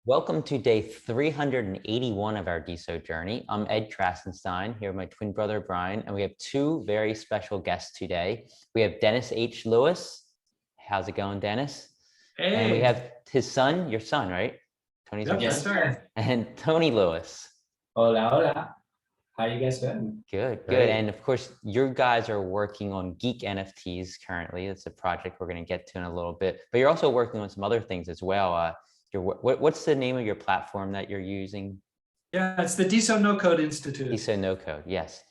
Welcome to day 381 of our Deso journey. I'm Ed Krasenstein here with my twin brother, Brian, and we have two very special guests today. We have Dennis H. Lewis. How's it going, Dennis? And we Hey. have his son, your son, right? Tony's Yep, your yes, son? sir. And Tony Lewis. Hola, hola. How you guys doing? Good. Great. And of course, your guys are working on GeekNFTs currently. It's a project we're going to get to in a little bit, but you're also working on some other things as well. What's the name of your platform that you're using? Yeah, it's the Deso No Code Institute. Deso No Code, yes.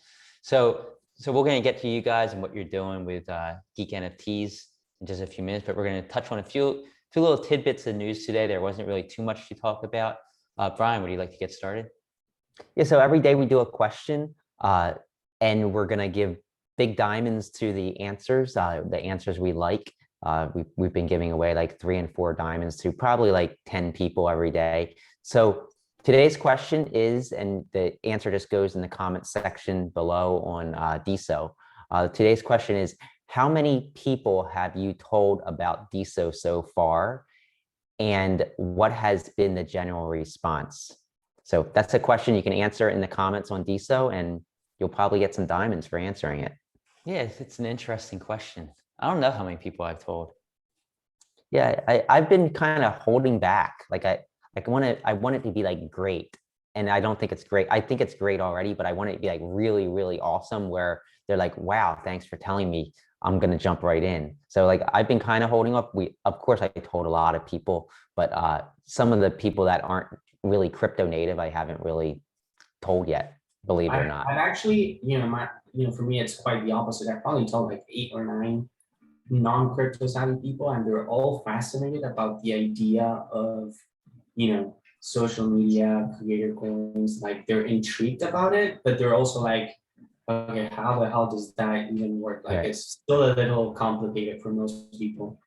So we're going to get to you guys and what you're doing with Geek NFTs in just a few minutes, but we're going to touch on a few little tidbits of news today. There wasn't really too much to talk about. Brian, would you like to get started? Yeah, so every day we do a question and we're going to give big diamonds to the answers we like. We've been giving away like 3 and 4 diamonds to probably like 10 people every day. So today's question is, and the answer just goes in the comment section below on Deso. Today's question is, how many people have you told about Deso so far? And what has been the general response? So that's a question you can answer in the comments on Deso, and you'll probably get some diamonds for answering it. Yeah, it's an interesting question. I don't know how many people I've told. Yeah, I've been kind of holding back. I want it to be like great. And I don't think it's great. I think it's great already, but I want it to be like really, really awesome where they're like, wow, thanks for telling me. I'm going to jump right in. So like I've been kind of holding up. Of course, I told a lot of people, but some of the people that aren't really crypto native, I haven't really told yet, believe it or not. I've actually, for me, it's quite the opposite. I've probably told like 8 or 9 non-crypto savvy people, and they're all fascinated about the idea of, social media, creator coins. Like they're intrigued about it, but they're also like, okay, how the hell does that even work? Like It's still a little complicated for most people.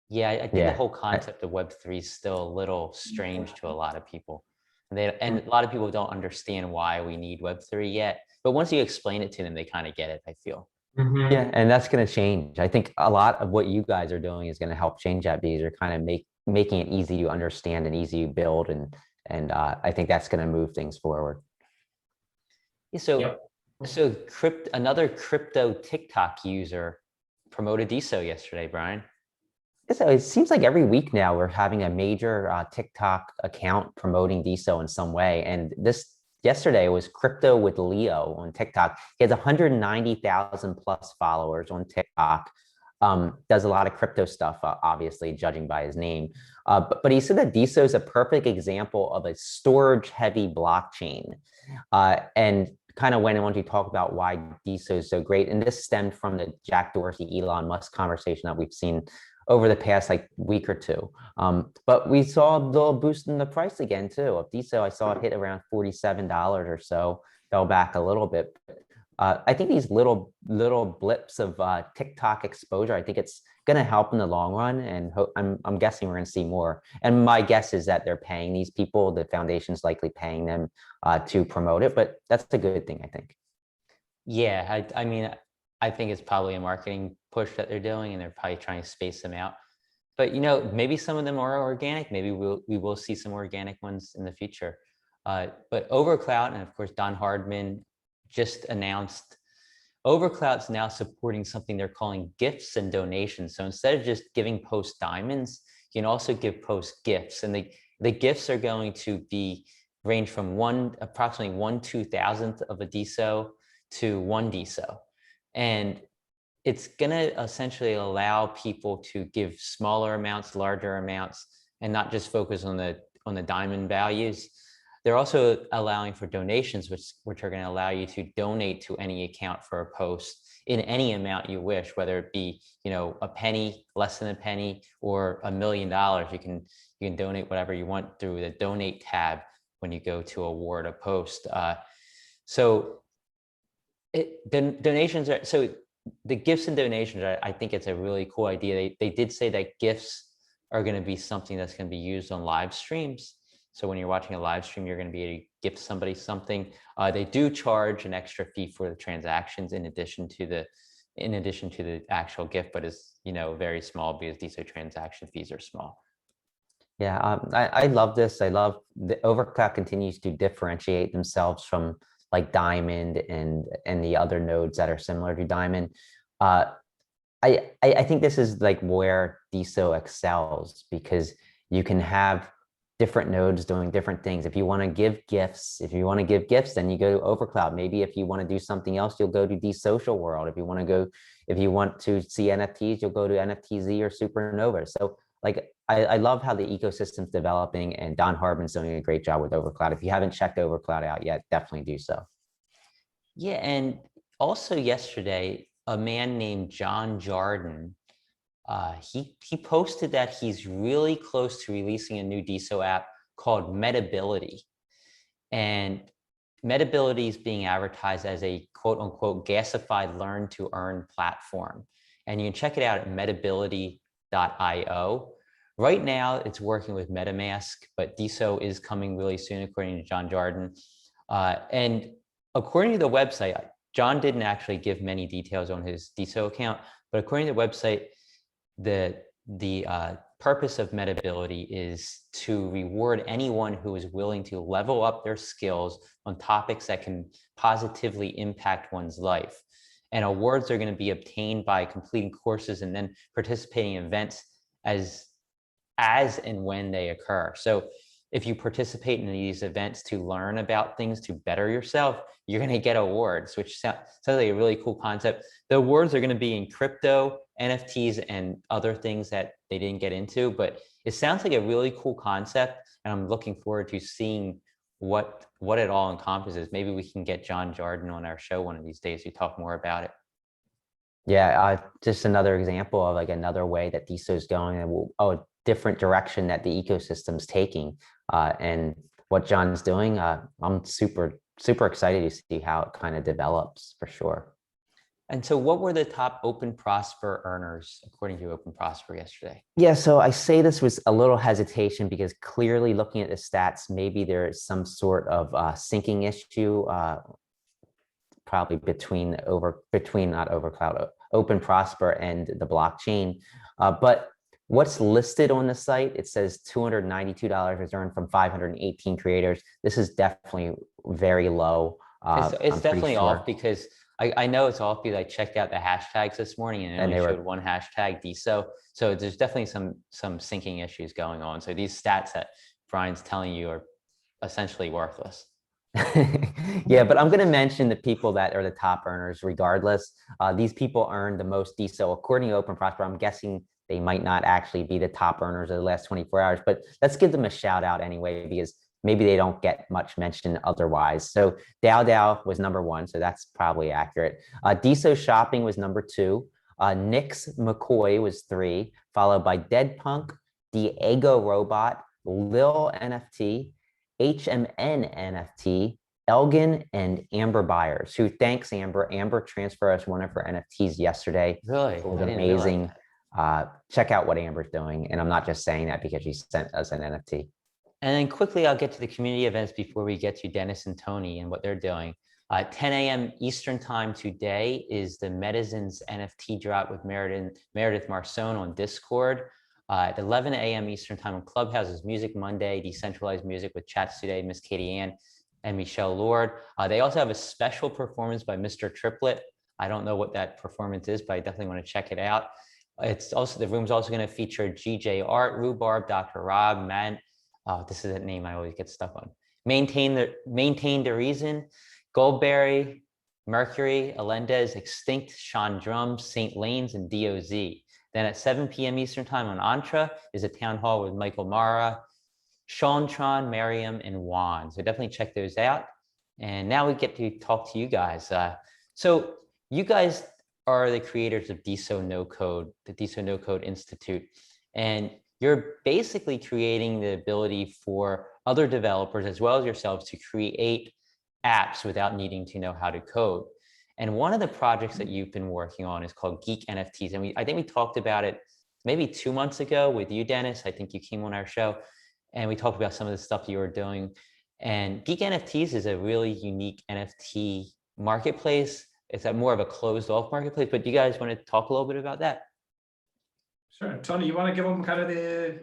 Yeah, I think the whole concept of Web3 is still a little strange to a lot of people. And a lot of people don't understand why we need Web3 yet. But once you explain it to them, they kind of get it, I feel. Mm-hmm. Yeah, and that's going to change. I think a lot of what you guys are doing is going to help change that because you're kind of making it easy to understand and easy to build. And I think that's going to move things forward. Yeah, so another crypto TikTok user promoted Deso yesterday, Brian. So it seems like every week now we're having a major TikTok account promoting Deso in some way. And yesterday was Crypto with Leo on TikTok. He has 190,000 plus followers on TikTok. Does a lot of crypto stuff, obviously, judging by his name. But he said that Deso is a perfect example of a storage-heavy blockchain, and kind of went on to talk about why Deso is so great. And this stemmed from the Jack Dorsey, Elon Musk conversation that we've seen over the past like week or two. But we saw a little boost in the price again too. Of Deso, I saw it hit around $47 or so, fell back a little bit. I think these little blips of TikTok exposure, I think it's going to help in the long run, and I'm guessing we're going to see more. And my guess is that they're paying these people. The foundation's likely paying them to promote it, but that's a good thing, I think. Yeah, I mean, I think it's probably a marketing push that they're doing, and they're probably trying to space them out. But maybe some of them are organic. Maybe we will see some organic ones in the future. But OverClout, and of course Don Hardman just announced OverClout's now supporting something they're calling gifts and donations. So instead of just giving post diamonds, you can also give post gifts, and the gifts are going to range from approximately 1/2000th of a Deso to 1 Deso. And it's going to essentially allow people to give smaller amounts, larger amounts, and not just focus on the diamond values. They're also allowing for donations, which are going to allow you to donate to any account for a post in any amount you wish, whether it be a penny, less than a penny, or $1 million. You can donate whatever you want through the donate tab when you go to award a post. Donations are so. The gifts and donations, I think it's a really cool idea. They did say that gifts are going to be something that's going to be used on live streams. So when you're watching a live stream, you're going to be able to gift somebody something. They do charge an extra fee for the transactions in addition to the actual gift, but it's very small because these transaction fees are small. Yeah, I love this. I love the OverClout continues to differentiate themselves from like Diamond and the other nodes that are similar to Diamond. Uh, I think this is like where Deso excels because you can have different nodes doing different things. If you want to give gifts, then you go to OverCloud. Maybe if you want to do something else, you'll go to Desocial World. If you want to see NFTs, you'll go to NFTZ or Supernova. So like I love how the ecosystem's developing, and Don Harbin's doing a great job with OverCloud. If you haven't checked OverCloud out yet, definitely do so. Yeah, and also yesterday, a man named John Jarden, he posted that he's really close to releasing a new Deso app called Metability. And Metability is being advertised as a quote unquote gasified learn to earn platform. And you can check it out at metability.io. Right now, it's working with MetaMask, but Deso is coming really soon, according to John Jarden. And according to the website, John didn't actually give many details on his Deso account, but according to the website, the purpose of Metability is to reward anyone who is willing to level up their skills on topics that can positively impact one's life. And awards are going to be obtained by completing courses and then participating in events as and when they occur. So if you participate in these events to learn about things to better yourself, you're going to get awards, which sounds like a really cool concept. The awards are going to be in crypto, NFTs, and other things that they didn't get into, but it sounds like a really cool concept, and I'm looking forward to seeing what it all encompasses. Maybe we can get John Jarden on our show one of these days to talk more about it. Yeah, just another example of like another way that Deso is going, and a different direction that the ecosystem's taking. And what John's doing, I'm super excited to see how it kind of develops for sure. And so what were the top Open Prosper earners according to Open Prosper yesterday? Yeah, so I say this with a little hesitation because clearly looking at the stats, maybe there is some sort of syncing issue, probably between not OverCloud, Open Prosper and the blockchain. But what's listed on the site, it says $292 was earned from 518 creators. This is definitely very low. It's definitely off because I know it's off because I checked out the hashtags this morning and it only showed one hashtag Deso. So there's definitely some syncing issues going on. So these stats that Brian's telling you are essentially worthless. Yeah, but I'm going to mention the people that are the top earners regardless. These people earned the most Deso according to Open Prosper. I'm guessing they might not actually be the top earners of the last 24 hours, but let's give them a shout out anyway, because maybe they don't get much mention otherwise. So Dow was #1, so that's probably accurate. Deso Shopping was #2. Nix McCoy was 3, followed by Dead Punk, Diego Robot, Lil NFT, HMN NFT, Elgin, and Amber Byers, who thanks Amber. Amber transferred us one of her NFTs yesterday. Really? It was amazing. Check out what Amber's doing. And I'm not just saying that because she sent us an NFT. And then quickly, I'll get to the community events before we get to Dennis and Tony and what they're doing. 10 a.m. Eastern time today is the Medizins NFT drop with Meredith Marcon on Discord. At 11 a.m. Eastern time on Clubhouse is Music Monday, Decentralized Music with Chats Today, Miss Katie Ann and Michelle Lord. They also have a special performance by Mr. Triplet. I don't know what that performance is, but I definitely want to check it out. It's also, the room's also going to feature GJ Art, Rhubarb, Dr. Rob, Man. This is a name I always get stuck on. Maintain the Reason, Goldberry, Mercury, Alendez, Extinct, Sean Drums, St. Lanes, and DOZ. Then at 7 p.m. Eastern time on Entra is a town hall with Michael Mara, Sean Tron, Miriam, and Juan. So definitely check those out. And now we get to talk to you guys. So you guys are the creators of Deso No Code, the Deso No Code Institute. And you're basically creating the ability for other developers as well as yourselves to create apps without needing to know how to code. And one of the projects that you've been working on is called GeekNFTs. And I think we talked about it maybe 2 months ago with you, Dennis. I think you came on our show and we talked about some of the stuff you were doing. And GeekNFTs is a really unique NFT marketplace. It's more of a closed off marketplace, but do you guys want to talk a little bit about that? Sure. Tony, you want to give them kind of the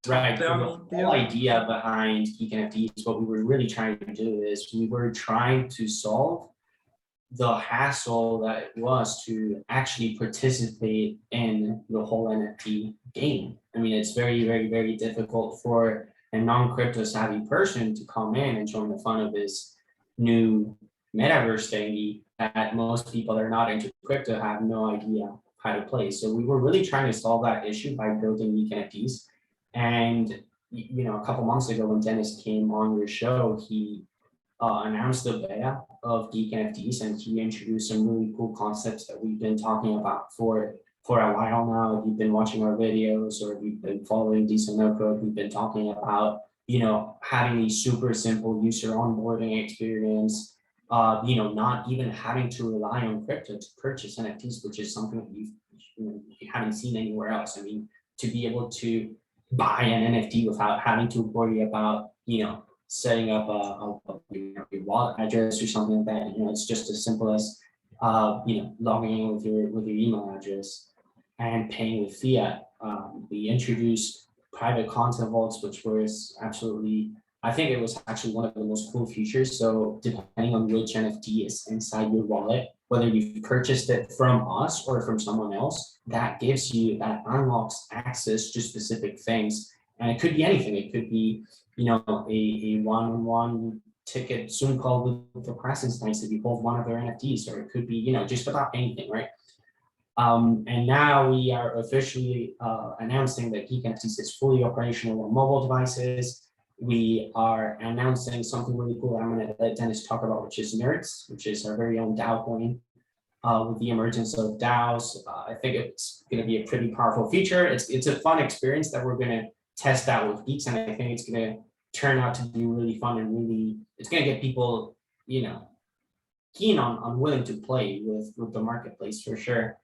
Right. So top-down the whole idea behind GeekNFTs, what we were really trying to do is we were trying to solve the hassle that it was to actually participate in the whole NFT game. I mean, it's very, very, very difficult for a non-crypto savvy person to come in and join the fun of this new metaverse thingy that most people that are not into crypto have no idea how to play. So we were really trying to solve that issue by building GeekNFTs. And a couple months ago when Dennis came on your show, he announced the beta of GeekNFTs, and he introduced some really cool concepts that we've been talking about for a while now. If you've been watching our videos or if you've been following Deso No Code, we've been talking about having a super simple user onboarding experience. Not even having to rely on crypto to purchase NFTs, which is something that you haven't seen anywhere else. I mean, to be able to buy an NFT without having to worry about setting up a wallet address or something like that. It's just as simple as logging in with your email address and paying with fiat. We introduced private content vaults, which was absolutely, I think it was actually one of the most cool features. So depending on which NFT is inside your wallet, whether you've purchased it from us or from someone else, that unlocks access to specific things. And it could be anything. It could be, a one-on-one ticket Zoom call with the press instance if you hold one of their NFTs, or it could be, just about anything, right? And now we are officially announcing that GeekNFTs is fully operational on mobile devices. We are announcing something really cool I'm going to let Dennis talk about, which is Nerds, which is our very own DAO coin. With the emergence of DAOs, I think it's going to be a pretty powerful feature. It's a fun experience that we're going to test out with geeks, and I think it's going to turn out to be really fun and really, it's going to get people, keen on willing to play with the marketplace for sure.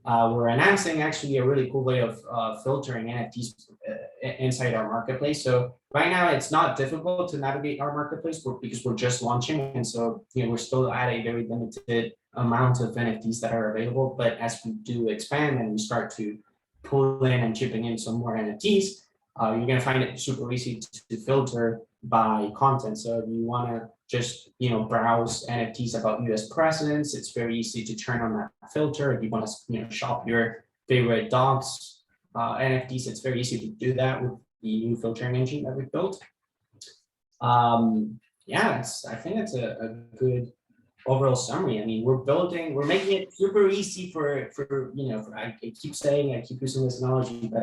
We're announcing actually a really cool way of filtering NFTs inside our marketplace. So right now it's not difficult to navigate our marketplace because we're just launching, and so we're still at a very limited amount of NFTs that are available. But as we do expand and we start to pull in and chipping in some more NFTs, you're going to find it super easy to filter by content. So if you want to just browse NFTs about US presidents, it's very easy to turn on that filter. If you want to shop your favorite dogs NFTs, it's very easy to do that with the new filtering engine that we built. I think it's a good overall summary. I mean, we're making it super easy for I keep using this analogy, but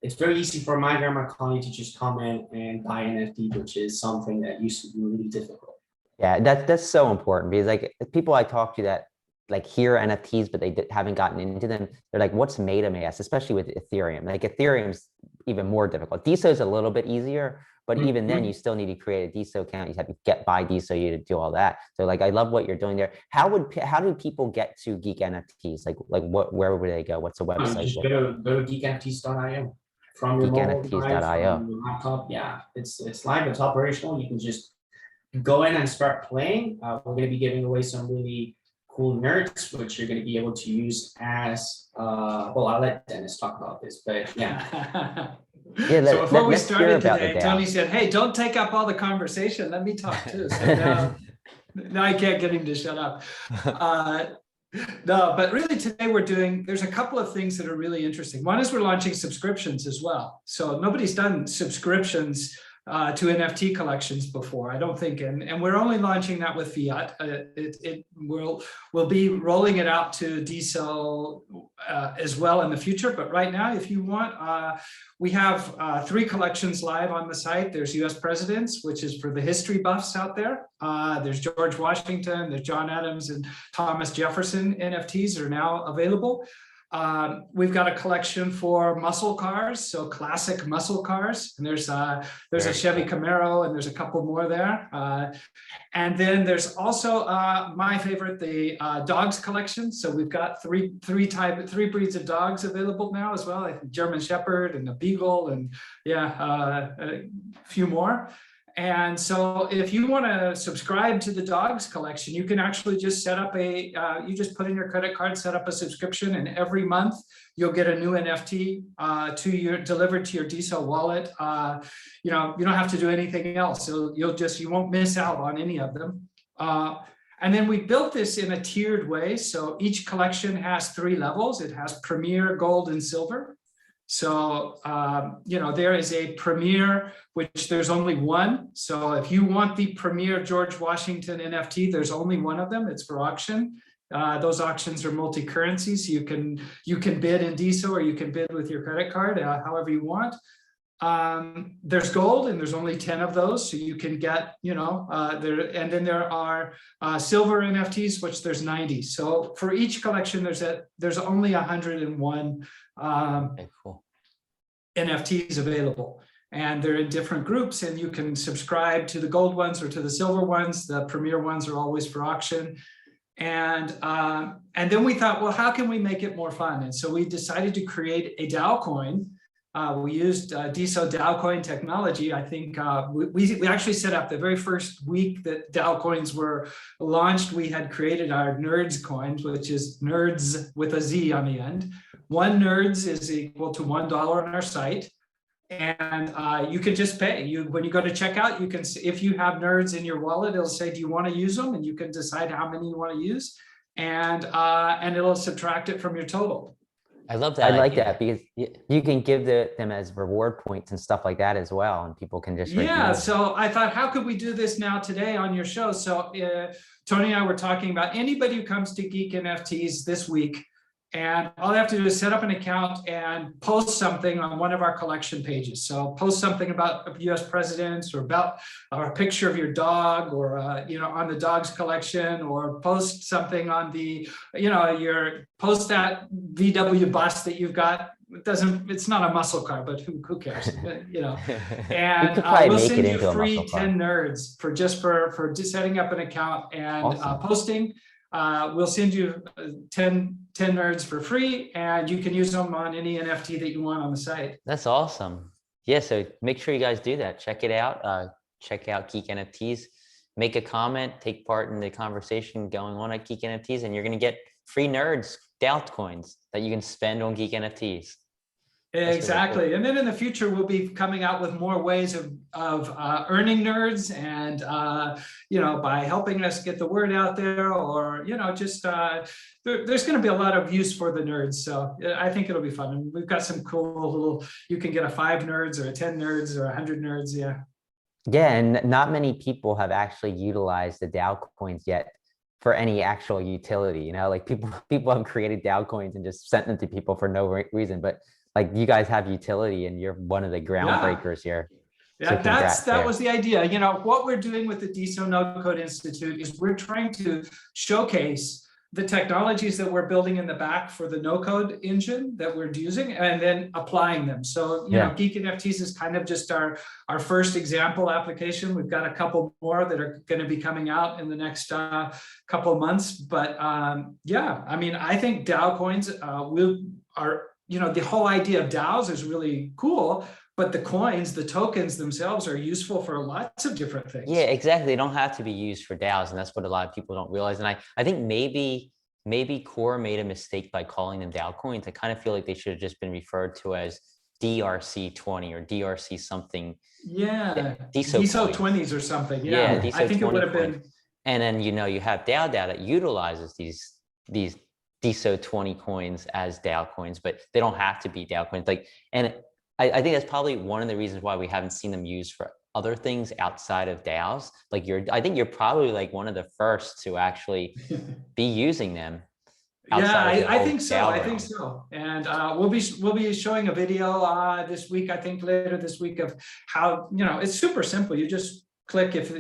it's very easy for my grandma Connie to just come in and buy an NFT, which is something that used to be really difficult. Yeah, that's so important, because like people I talk to that like hear NFTs, but they haven't gotten into them. They're like, what's MetaMask, especially with Ethereum? Like Ethereum's even more difficult. Deso is a little bit easier, but even then you still need to create a Deso account. You have to buy Deso, you to do all that. So like, I love what you're doing there. How do people get to GeekNFTs? Where would they go? What's the website? Just go to geeknfts.io. From your mobile device, from your laptop. Yeah, it's live, it's operational. You can just go in and start playing. We're going to be giving away some really cool nerds, which you're going to be able to use as I'll let Dennis talk about this, but yeah. So before we started today, Tony said, "Hey, don't take up all the conversation. Let me talk too." So now I can't get him to shut up. No, but really today there's a couple of things that are really interesting. One is we're launching subscriptions as well. So nobody's done subscriptions to NFT collections before, I don't think, and we're only launching that with fiat. We'll be rolling it out to Deso as well in the future. But right now, if you want, we have 3 collections live on the site. There's US presidents, which is for the history buffs out there. There's George Washington, there's John Adams and Thomas Jefferson NFTs are now available. We've got a collection for muscle cars, so classic muscle cars, and there's a Chevy Camaro, and there's a couple more there. And then there's also my favorite, the dogs collection. So we've got three breeds of dogs available now as well, like German Shepherd and a Beagle, and a few more. And so if you want to subscribe to the dogs collection, you can actually just set up you just put in your credit card, set up a subscription, and every month you'll get a new NFT delivered to your Deso wallet. You don't have to do anything else. So you won't miss out on any of them. And then we built this in a tiered way. So each collection has 3 levels. It has Premier, Gold, and Silver. So, there is a Premier, which there's only one. So if you want the Premier George Washington NFT, there's only one of them. It's for auction. Those auctions are multi-currency, so you can bid in Deso or you can bid with your credit card, however you want. There's Gold, and there's only 10 of those, so you can get, and then there are Silver NFTs, which there's 90. So for each collection, there's only 101 Okay, cool. NFTs available, and they're in different groups, and you can subscribe to the Gold ones or to the Silver ones. The Premier ones are always for auction. And then we thought, well, how can we make it more fun? And so we decided to create a DAO coin. We used Deso DAO coin technology. I think we actually set up the very first week that DAO coins were launched. We had created our Nerds coins, which is nerds with a Z on the end. 1 nerds is equal to $1 on our site. And you can just pay. When you go to checkout, you can, if you have nerds in your wallet, it'll say, do you want to use them? And you can decide how many you want to use. And it'll subtract it from your total. I love that. I like idea. that because you can give them as reward points and stuff like that as well. And people can just. Yeah. So I thought, how could we do this now today on your show? So Tony and I were talking about anybody who comes to GeekNFTs this week, and all they have to do is set up an account and post something on one of our collection pages. So post something about US presidents, or a picture of your dog, or on the dogs collection, or post something on the, post that VW bus that you've got. It's not a muscle car, but who cares? And we'll send you free 10 nerds for just setting up an account and posting. We'll send you 10 nerds for free, and you can use them on any NFT that you want on the site. That's awesome. Yeah, so make sure you guys do that. Check it out. Check out GeekNFTs. Make a comment. Take part in the conversation going on at GeekNFTs, and you're going to get free nerds, DAO coins that you can spend on GeekNFTs. Exactly. Really cool. And then in the future, we'll be coming out with more ways of earning nerds, and, by helping us get the word out there, or, there's going to be a lot of use for the nerds. So I think it'll be fun. And we've got some cool you can get a 5 nerds or a 10 nerds or 100 nerds. Yeah. Yeah. And not many people have actually utilized the DAO coins yet for any actual utility. Like people have created DAO coins and just sent them to people for no reason, but like you guys have utility, and you're one of the groundbreakers here. Yeah, so that was the idea. What we're doing with the Deso No Code Institute is we're trying to showcase the technologies that we're building in the back for the no code engine that we're using, and then applying them. So, GeekNFTs is kind of just our first example application. We've got a couple more that are going to be coming out in the next couple of months. But I think DAO coins the whole idea of DAOs is really cool, but the coins, the tokens themselves, are useful for lots of different things. Yeah, exactly. They don't have to be used for DAOs, and that's what a lot of people don't realize. And I think maybe Core made a mistake by calling them DAO coins. I kind of feel like they should have just been referred to as DRC20 or DRC something. Yeah, Deso 20s or something. Yeah, I think it would have been. And then you have DAO that utilizes these Deso 20 coins as DAO coins, but they don't have to be DAO coins. I think that's probably one of the reasons why we haven't seen them used for other things outside of DAOs. I think you're probably like one of the first to actually be using them. Yeah, I think so. I think so. And we'll be showing a video this week, I think later this week, of how, it's super simple. You just click, if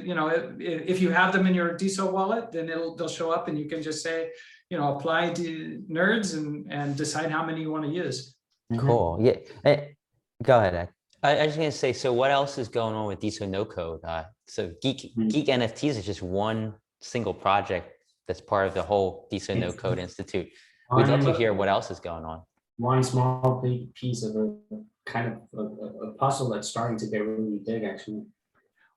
you have them in your Deso wallet, then they'll show up, and you can just say, apply to nerds and decide how many you want to use. Cool. Yeah. Go ahead, Ed. I was going to say, so what else is going on with Deso No Code? So GeekNFTs is just one single project that's part of the whole Deso No Code Institute. We'd love to hear what else is going on. One small big piece of a kind of a puzzle that's starting to get really big, actually.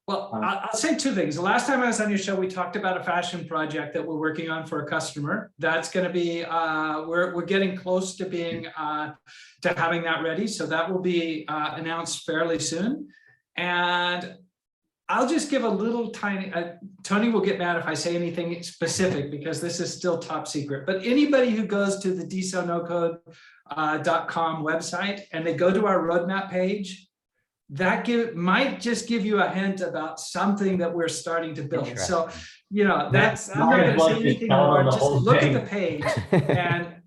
Well, I'll say two things. The last time I was on your show, we talked about a fashion project that we're working on for a customer. That's going to be, we're getting close to being, to having that ready. So that will be announced fairly soon. And I'll just give a little tiny, Tony will get mad if I say anything specific because this is still top secret, but anybody who goes to the DesoNoCode.com website and they go to our roadmap page, that might just give you a hint about something that we're starting to build. So, you know, that's, I'm not going to say anything more. Just look at the page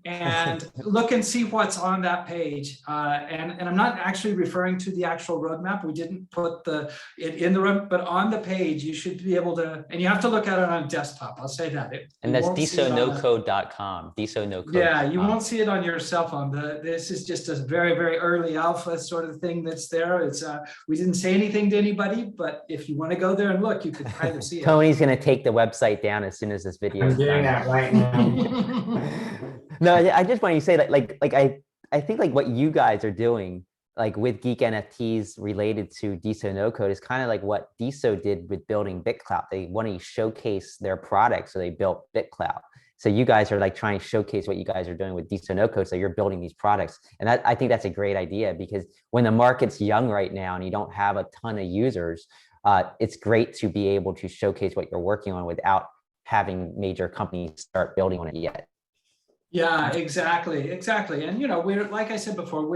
and look and see what's on that page. And I'm not actually referring to the actual roadmap. We didn't put it in the room, but on the page, you should be able to, and you have to look at it on desktop. I'll say that. And that's DesoNoCode.com. DesoNoCode. Yeah, you won't see it on your cell phone. This is just a very, very early alpha sort of thing that's there. It's we didn't say anything to anybody, but if you want to go there and look, you could kind of see it. Tony's going to take the website down as soon as this video is I'm doing done. that right now. No, I just want you to say that, I think like what you guys are doing, like with GeekNFTs related to Deso No Code, is kind of like what Deso did with building BitClout. They want to showcase their product, so they built BitClout. So you guys are like trying to showcase what you guys are doing with Deso No Code. So you're building these products, and I think that's a great idea, because when the market's young right now and you don't have a ton of users, it's great to be able to showcase what you're working on without having major companies start building on it yet. Yeah, exactly. And, you know, we're, like I said before,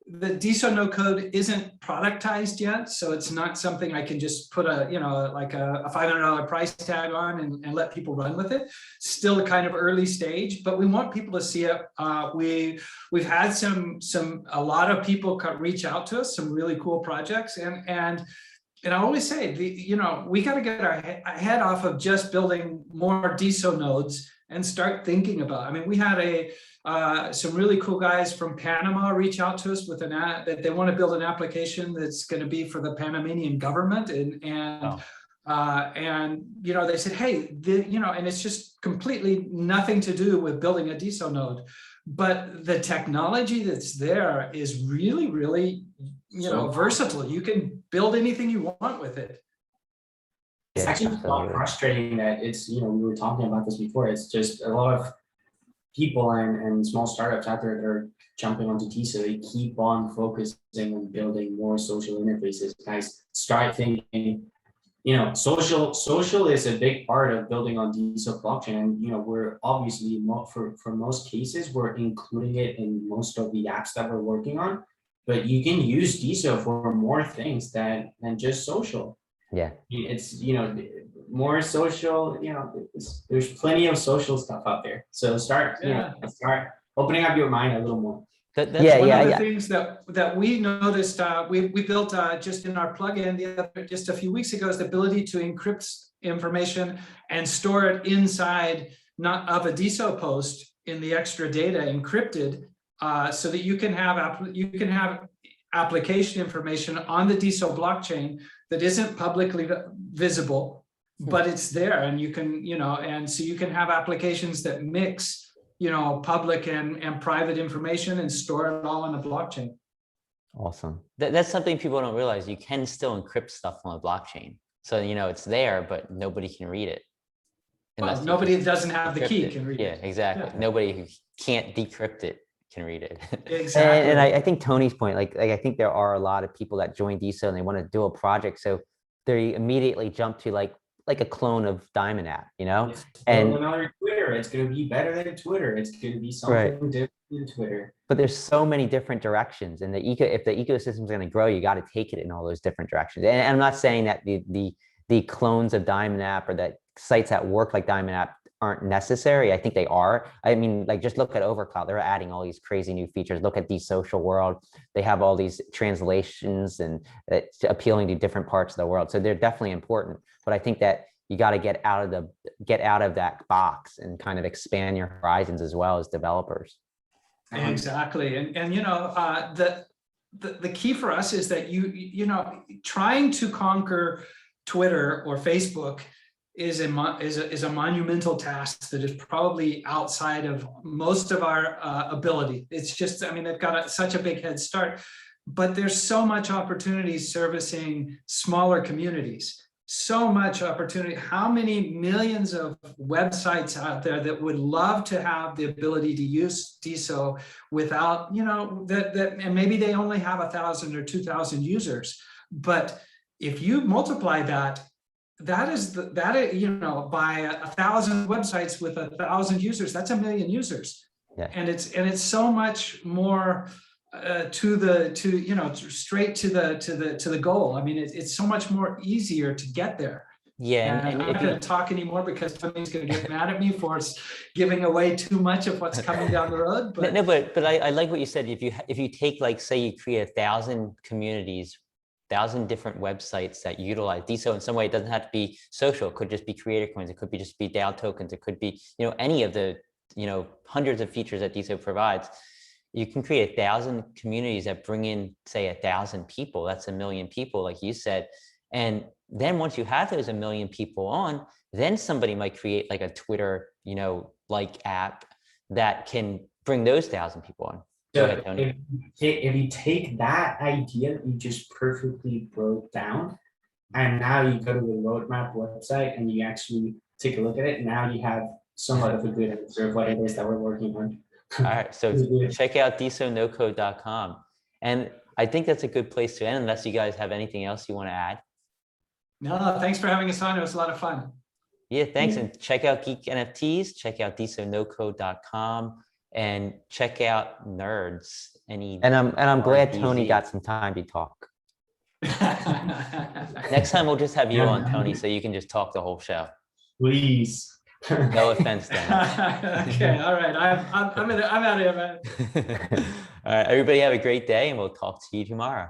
the Deso No Code isn't productized yet. So it's not something I can just put a, you know, like a $500 price tag on and let people run with it. Still a kind of early stage, but we want people to see it. We've had a lot of people reach out to us, some really cool projects. And I always say, you know, we got to get our head off of just building more Deso nodes and start thinking about. I mean, we had some really cool guys from Panama reach out to us with that they want to build an application that's going to be for the Panamanian government, and you know, they said, hey, you know, and it's just completely nothing to do with building a Deso node, but the technology that's there is really, really, you know, versatile. You can build anything you want with it. It's actually not frustrating that it's, you know, we were talking about this before. It's just a lot of people and small startups out there that are jumping onto Deso. They keep on focusing on building more social interfaces. Guys, start thinking, you know, social is a big part of building on Deso blockchain. And, you know, we're obviously for most cases, we're including it in most of the apps that we're working on. But you can use Deso for more things than just social. Yeah, it's, you know, more social, you know, there's plenty of social stuff out there. So start opening up your mind a little more. That's one of the things that we noticed. We built just in our plugin just a few weeks ago, is the ability to encrypt information and store it inside of a Deso post in the extra data encrypted, so that you can have application information on the Deso blockchain that isn't publicly visible, but it's there, and you can, you know, and so you can have applications that mix, you know, public and private information and store it all on the blockchain. awesome. That's something people don't realize. You can still encrypt stuff on a blockchain. So, you know, it's there, but nobody can read it. Well, nobody that doesn't have the key can read it. Yeah, exactly. Yeah. Nobody who can't decrypt it can read it. Exactly. And I think Tony's point, like I think there are a lot of people that join Deso and they want to do a project, so they immediately jump to like a clone of Diamond app, you know. And another Twitter, it's going to be better than Twitter. It's going to be something different than Twitter. But there's so many different directions, and if the ecosystem is going to grow, you got to take it in all those different directions. And I'm not saying that the clones of Diamond app or that sites that work like Diamond app aren't necessary. I think they are. I mean, like, just look at OverClout. They're adding all these crazy new features. Look at the social world. They have all these translations and appealing to different parts of the world. So they're definitely important. But I think that you got to get out of that box and kind of expand your horizons as well as developers. Exactly. And you know, the key for us is that you know, trying to conquer Twitter or Facebook is a monumental task that is probably outside of most of our ability. It's just, I mean, they've got such a big head start. but there's so much opportunity servicing smaller communities. So much opportunity. How many millions of websites out there that would love to have the ability to use Deso without, and maybe they only have 1,000 or 2,000 users. But if you multiply that is by 1,000 websites with 1,000 users, that's 1 million users. Yeah. And it's so much more straight to the goal. I mean, it's so much more easier to get there. Yeah, And I'm not going to talk anymore because Tony's going to get mad at me for giving away too much of what's coming down the road. But but I like what you said. If you take, like, say you create 1,000 communities, 1,000 different websites that utilize Deso in some way, it doesn't have to be social. It could just be creator coins. It could be just be DAO tokens. It could be, any of the, hundreds of features that Deso provides. You can create 1,000 communities that bring in, say, 1,000 people. That's 1 million people, like you said. And then once you have those 1 million people on, then somebody might create like a Twitter, like app that can bring those 1,000 people on. Go ahead, Tony. If you take that idea you just perfectly broke down, and now you go to the roadmap website and you actually take a look at it, now you have somewhat of a good answer of what it is that we're working on. All right, so check out desonocode.com. And I think that's a good place to end, unless you guys have anything else you want to add. no, thanks for having us on. It was a lot of fun. Yeah, thanks. And check out GeekNFTs, check out desonocode.com, and check out Nerds. And I'm glad Tony got some time to talk. Next time we'll just have you on, Tony, so you can just talk the whole show. Please. No offense, then. Okay, all right. I'm out of here, man. All right, everybody have a great day, and we'll talk to you tomorrow.